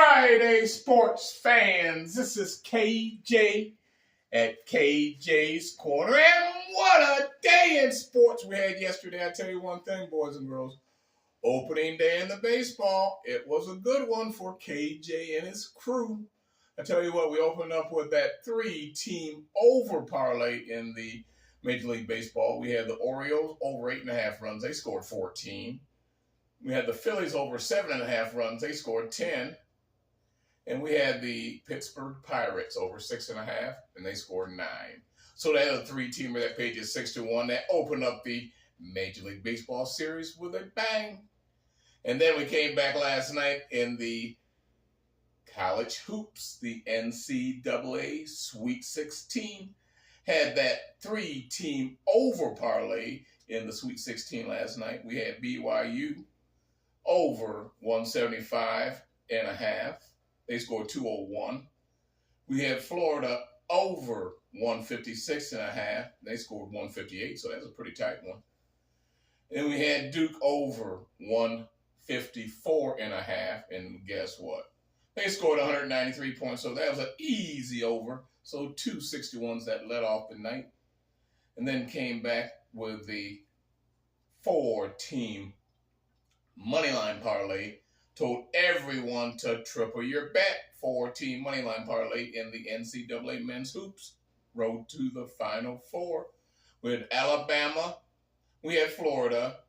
Friday, sports fans. This is KJ at KJ's Corner. And what a day in sports we had yesterday. I tell you one thing, boys and girls. Opening day in the baseball. It was a good one for KJ and his crew. I tell you what, we opened up with that 3-team over parlay in the Major League Baseball. We had the Orioles over 8.5 runs. They scored 14. We had the Phillies over 7.5 runs. They scored 10. And we had the Pittsburgh Pirates over 6.5, and they scored 9. So that a 3-teamer that paid you 6-1. That opened up the Major League Baseball series with a bang. And then we came back last night in the college hoops, the NCAA Sweet 16. Had that 3-team over parlay in the Sweet 16 last night. We had BYU over 175.5. They scored 201. We had Florida over 156.5. They scored 158, so that's a pretty tight one. And we had Duke over 154.5, and guess what? They scored 193 points, so that was an easy over. So 2 61s that led off the night. And then came back with the 4-team moneyline parlay. Told everyone to triple your bet. 4-team moneyline parlay in the NCAA men's hoops. Road to the Final Four. We had Alabama. We had Florida.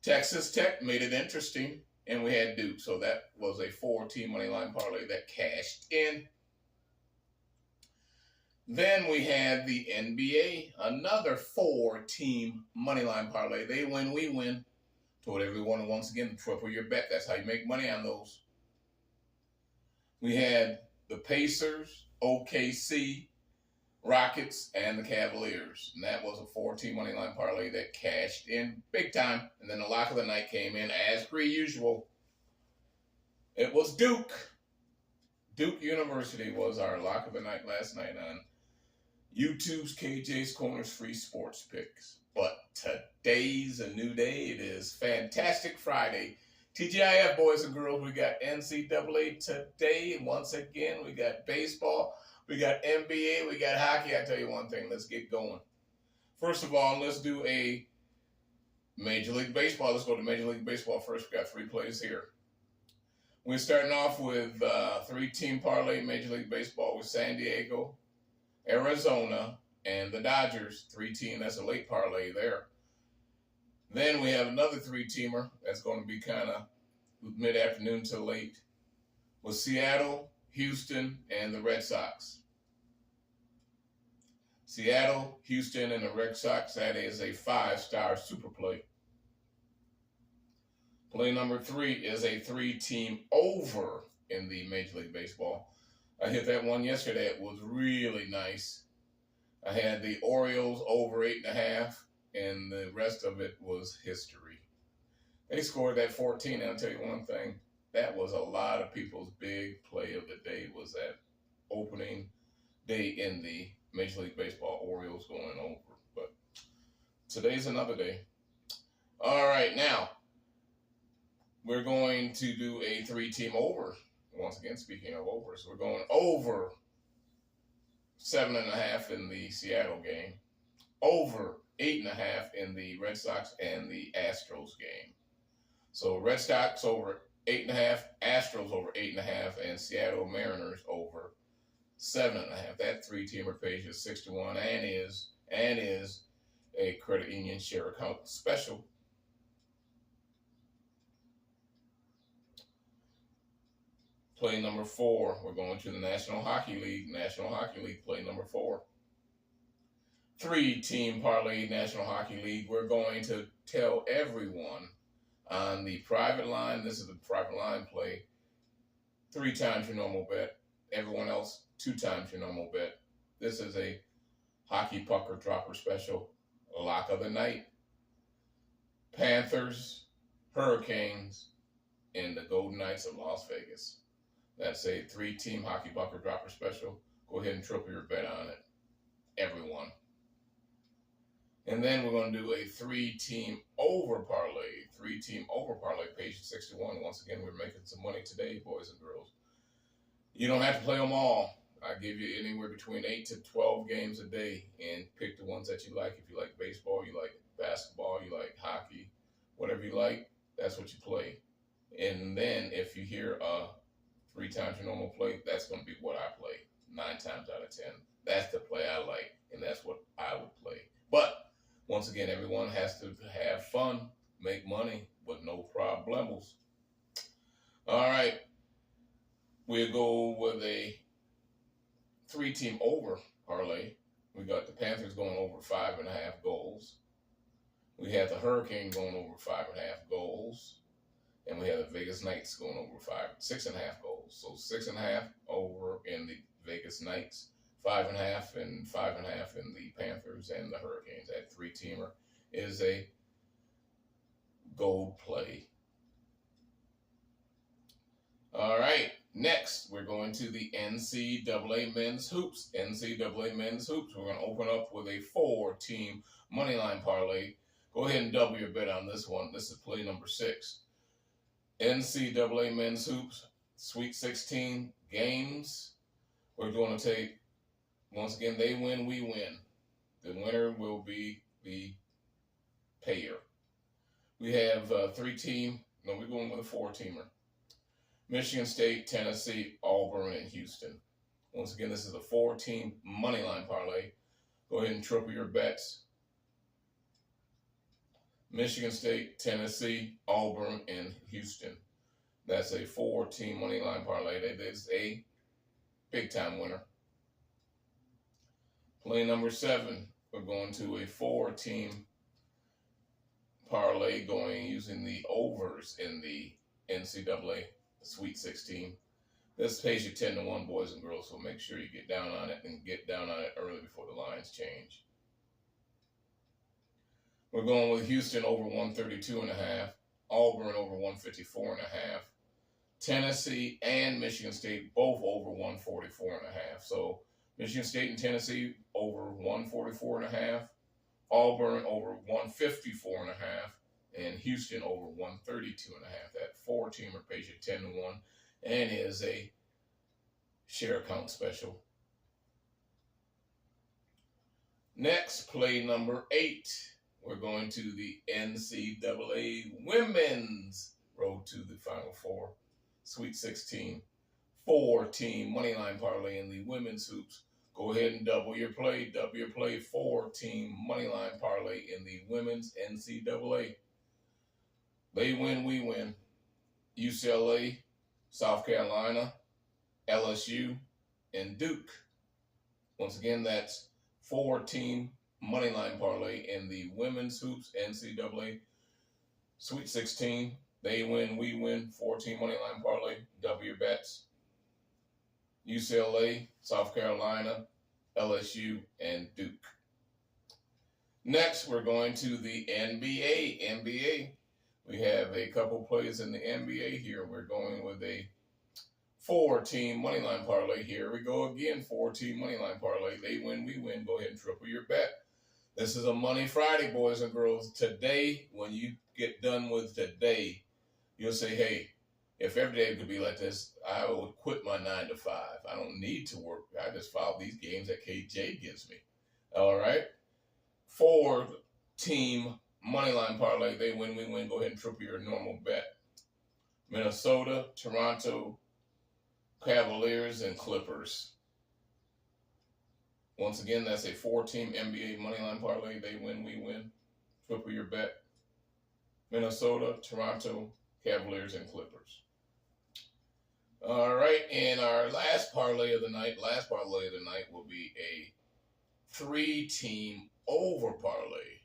Texas Tech made it interesting. And we had Duke. So that was a 4-team moneyline parlay that cashed in. Then we had the NBA. Another 4-team moneyline parlay. They win, we win. Told everyone once again to triple your bet. That's how you make money on those. We had the Pacers, OKC, Rockets, and the Cavaliers. And that was a 4-team money line parlay that cashed in big time. And then the lock of the night came in as per usual. It was Duke. Duke University was our lock of the night last night on YouTube's KJ's Corner's free sports picks. But today's a new day. It is Fantastic Friday. TGIF, boys and girls, we got NCAA today. Once again, we got baseball, we got NBA, we got hockey. I tell you one thing, let's get going. First of all, let's do a Major League Baseball. Let's go to Major League Baseball first. We got 3 plays here. We're starting off with 3-team parlay Major League Baseball with San Diego, Arizona, and the Dodgers, 3-team, that's a late parlay there. Then we have another 3-teamer that's going to be kind of mid-afternoon to late with Seattle, Houston, and the Red Sox. Seattle, Houston, and the Red Sox, that is a 5-star super play. Play number 3 is a 3-team over in the Major League Baseball. I hit that one yesterday. It was really nice. I had the Orioles over 8.5, and the rest of it was history. They scored that 14, and I'll tell you one thing. That was a lot of people's big play of the day, was that opening day in the Major League Baseball, Orioles going over. But today's another day. All right, now, we're going to do a 3-team over. Once again, speaking of overs, we're going over 7.5 in the Seattle game, over 8.5 in the Red Sox and the Astros game. So Red Sox over 8.5, Astros over 8.5, and Seattle Mariners over 7.5. That 3-teamer pays you 6-1 and is a credit union share account special. Play number 4, we're going to the National Hockey League. National Hockey League, play number 4. 3-team parlay National Hockey League. We're going to tell everyone on the private line, this is the private line play, 3 times your normal bet. Everyone else, 2 times your normal bet. This is a hockey pucker dropper special. Lock of the night. Panthers, Hurricanes, and the Golden Knights of Las Vegas. That's a 3-team hockey pucker dropper special. Go ahead and triple your bet on it. Everyone. And then we're going to do a 3-team over parlay. 3-team over parlay, page 61. Once again, we're making some money today, boys and girls. You don't have to play them all. I give you anywhere between 8 to 12 games a day and pick the ones that you like. If you like baseball, you like basketball, you like hockey, whatever you like, that's what you play. And then if you hear 3 times your normal play, that's going to be what I play 9 times out of 10. That's the play I like, and that's what I would play. But once again, everyone has to have fun, make money with no problemos. All right, we'll go with a 3-team over parlay. We got the Panthers going over 5.5 goals. We have the Hurricane going over 5.5 goals. And we have the Vegas Knights going over 6.5 goals. So 6.5 over in the Vegas Knights, 5.5 and 5.5 in the Panthers and the Hurricanes. That 3-teamer is a gold play. All right, next we're going to the NCAA Men's Hoops. NCAA Men's Hoops. We're going to open up with a 4-team moneyline parlay. Go ahead and double your bet on this one. This is play number 6. NCAA Men's Hoops, Sweet 16 games. We're going to take, once again, they win, we win. The winner will be the payer. We have 3-team, no, we're going with a 4-teamer. Michigan State, Tennessee, Auburn, and Houston. Once again, this is a 4-team moneyline parlay. Go ahead and triple your bets. Michigan State, Tennessee, Auburn, and Houston. That's a 4-team moneyline parlay. That is a big-time winner. Play number 7. We're going to a 4-team parlay going using the overs in the NCAA Sweet 16. This pays you 10-1, boys and girls, so make sure you get down on it and get down on it early before the lines change. We're going with Houston over 132.5, Auburn over 154.5, Tennessee and Michigan State both over 144.5. So Michigan State and Tennessee over 144.5, Auburn over 154.5, and Houston over 132.5. That 4-teamer pays you 10-1 and is a share count special. Next, play number 8. We're going to the NCAA Women's Road to the Final Four, Sweet 16, 4-team moneyline parlay in the women's hoops. Go ahead and double your play. 4-team moneyline parlay in the women's NCAA. They win, we win. UCLA, South Carolina, LSU, and Duke. Once again, that's 4-team moneyline parlay in the women's hoops NCAA Sweet 16. They win, we win. 4-team moneyline parlay. Double your bets. UCLA, South Carolina, LSU, and Duke. Next, we're going to the NBA. We have a couple plays in the NBA here. We're going with a 4-team moneyline parlay. Here we go again. 4-team moneyline parlay. They win, we win. Go ahead and triple your bet. This is a Money Friday, boys and girls. Today, when you get done with today, you'll say, hey, if every day could be like this, I would quit my 9 to 5. I don't need to work. I just follow these games that KJ gives me. All right? 4-team moneyline parlay. They win, we win. Go ahead and triple your normal bet. Minnesota, Toronto, Cavaliers, and Clippers. Once again, that's a 4-team NBA moneyline parlay. They win, we win. Triple your bet. Minnesota, Toronto, Cavaliers, and Clippers. All right, and our last parlay of the night will be a 3-team over parlay.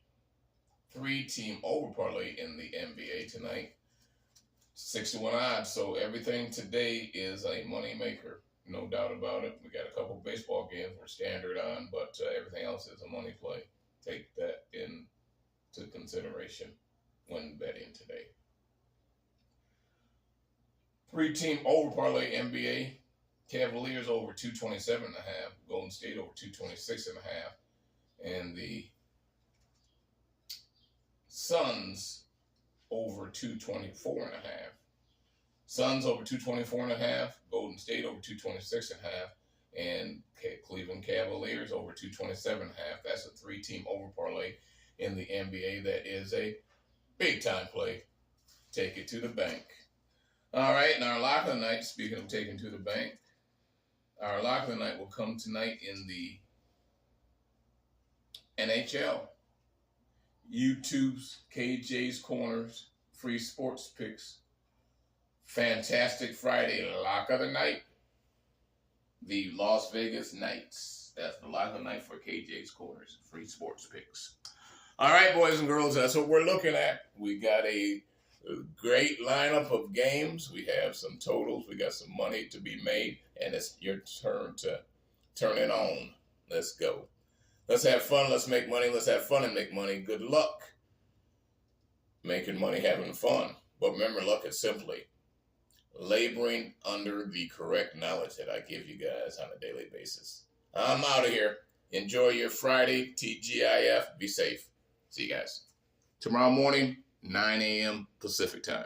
3-team over parlay in the NBA tonight. 61 odds, so everything today is a money maker. No doubt about it. We got a couple baseball games we're standard on, but everything else is a money play. Take that into consideration when betting today. 3-team over parlay NBA. Cavaliers over 227.5. Golden State over 226.5. And the Suns over 224.5. Suns over 224.5. Golden State over 226.5. And Cleveland Cavaliers over 227.5. That's a 3-team over parlay in the NBA. That is a big time play. Take it to the bank. All right, and our lock of the night, speaking of taking to the bank, our lock of the night will come tonight in the NHL. YouTube's KJ's Corners, free sports picks. Fantastic Friday lock of the night. The Las Vegas Knights. That's the lock of the night for KJ's Corners, free sports picks. All right, boys and girls, that's what we're looking at. We got a great lineup of games. We have some totals. We got some money to be made, and it's your turn to turn it on. Let's go. Let's have fun. Let's make money. Let's have fun and make money. Good luck making money, having fun. But remember, luck is simply laboring under the correct knowledge that I give you guys on a daily basis. I'm out of here. Enjoy your Friday. TGIF. Be safe. See you guys tomorrow morning, 9 a.m. Pacific time.